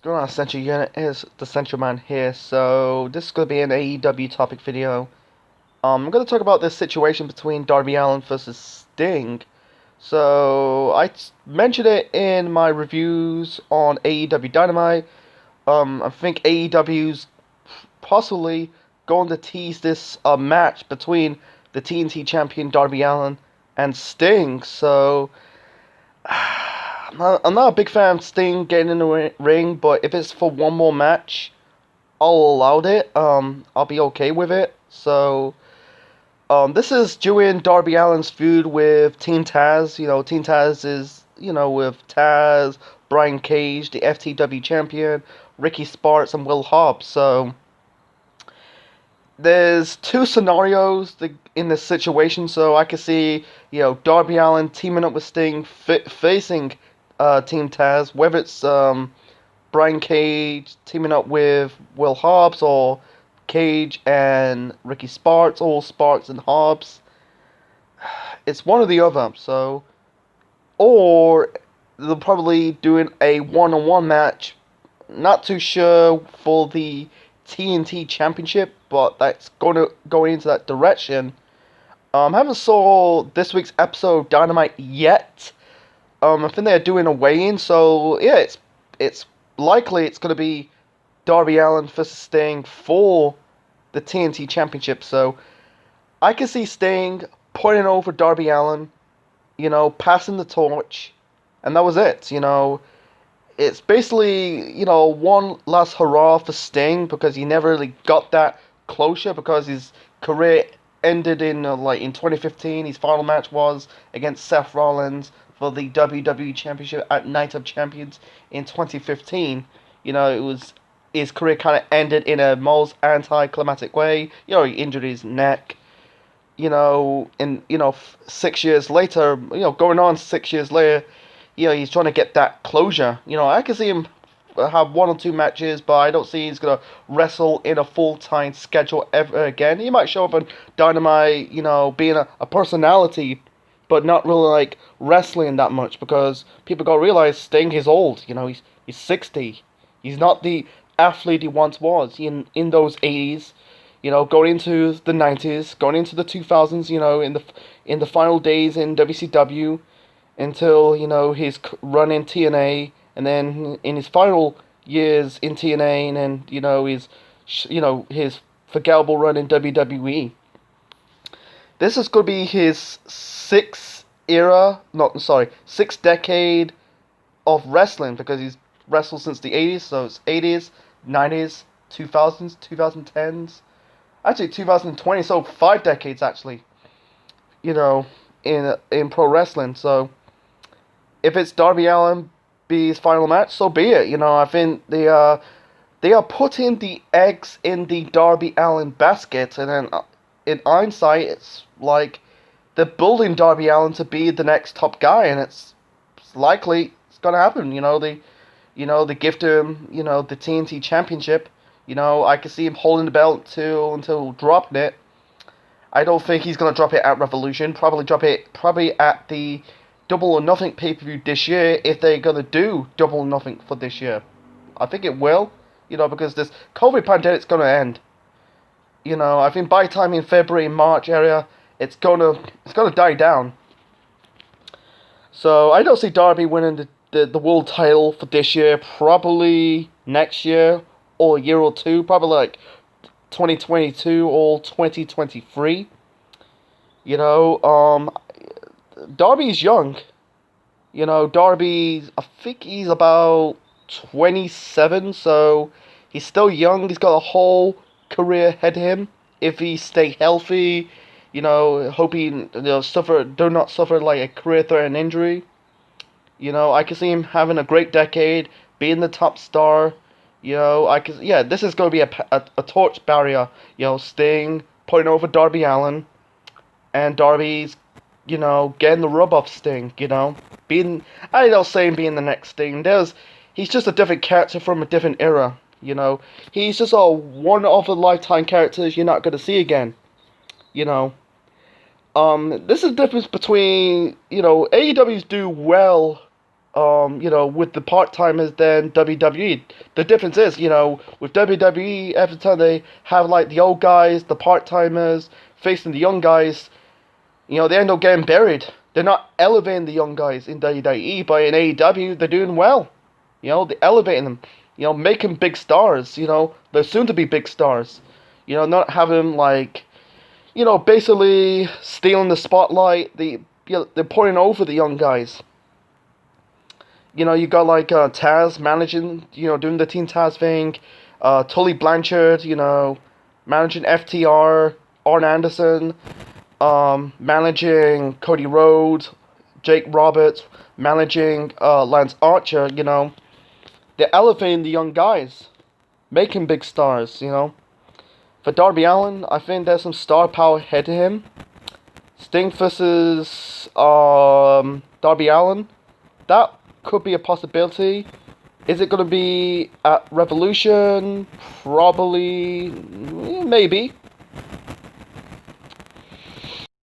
Going on, Central Unit is the Central Man here. So this is going to be an AEW topic video. I'm going to talk about this situation between Darby Allin versus Sting. So mentioned it in my reviews on AEW Dynamite. I think AEW's possibly going to tease this match between the TNT champion Darby Allin and Sting. So I'm not a big fan of Sting getting in the ring, but if it's for one more match, I'll allow it. I'll be okay with it. So, this is during Darby Allin's feud with Team Taz. Team Taz is, with Taz, Brian Cage, the FTW champion, Ricky Starks, and Will Hobbs. So, there's two scenarios in this situation. So, I can see, Darby Allin teaming up with Sting, facing Team Taz, whether it's Brian Cage teaming up with Will Hobbs, or Cage and Ricky Starks, or Sparks and Hobbs. It's one or the other. So, or they'll probably doing a one-on-one match. Not too sure for the TNT Championship, but that's going into that direction. Haven't saw this week's episode of Dynamite yet. I think they're doing a weigh-in, so yeah, it's likely it's going to be Darby Allin versus Sting for the TNT Championship. So I can see Sting putting over Darby Allin, passing the torch, and that was it. It's basically one last hurrah for Sting because he never really got that closure because his career ended in 2015. His final match was against Seth Rollins for the WWE Championship at Night of Champions in 2015. It was his career kind of ended in a most anticlimactic way. He injured his neck. And 6 years later, going on 6 years later, he's trying to get that closure. I can see him have one or two matches, but I don't see he's gonna wrestle in a full-time schedule ever again. He might show up on Dynamite, being a personality, but not really wrestling that much because people gotta realize Sting is old. He's 60. He's not the athlete he once was in those 80s. Going into the 90s, going into the 2000s. In the final days in WCW, until his run in TNA, and then in his final years in TNA, and then his forgettable run in WWE. This is going to be his sixth decade of wrestling because he's wrestled since the 80s, so it's 80s, 90s, 2000s, 2010s, actually 2020, so 5 decades actually, in pro wrestling. So if it's Darby Allin be his final match, so be it. I think they are putting the eggs in the Darby Allin basket, and then in hindsight, it's like they're building Darby Allin to be the next top guy, and it's likely it's gonna happen. They gift him, the TNT Championship. I can see him holding the belt until dropping it. I don't think he's gonna drop it at Revolution. Probably drop it at the Double or Nothing pay-per-view this year, if they're gonna do Double or Nothing for this year. I think it will, because this COVID pandemic's gonna end. I think by the time in February, March area, it's gonna die down. So I don't see Darby winning the world title for this year. Probably next year or a year or two. Probably 2022 or 2023. Darby's young. I think he's about 27, so he's still young. He's got a whole career ahead of him if he stay healthy. Hoping do not suffer a career-threatening injury. I can see him having a great decade, being the top star. This is going to be a torch barrier. Sting putting over Darby Allin, and Darby's getting the rub off Sting, being the next Sting. He's just a different character from a different era, He's just a one of a lifetime characters you're not gonna see again, This is the difference between, AEWs do well with the part-timers than WWE. The difference is, with WWE, every time they have like the old guys, the part-timers facing the young guys, they end up getting buried. They're not elevating the young guys in WWE, but in AEW, they're doing well. They're elevating them. Making big stars. They're soon to be big stars. Not having like, basically stealing the spotlight. They're pouring over the young guys. You got like Taz managing, doing the Team Taz thing. Tully Blanchard, managing FTR, Arn Anderson, managing Cody Rhodes, Jake Roberts, managing Lance Archer. They're elevating the young guys, making big stars. For Darby Allin, I think there's some star power ahead of him. Sting versus Darby Allin, that could be a possibility. Is it going to be at Revolution? Probably, maybe.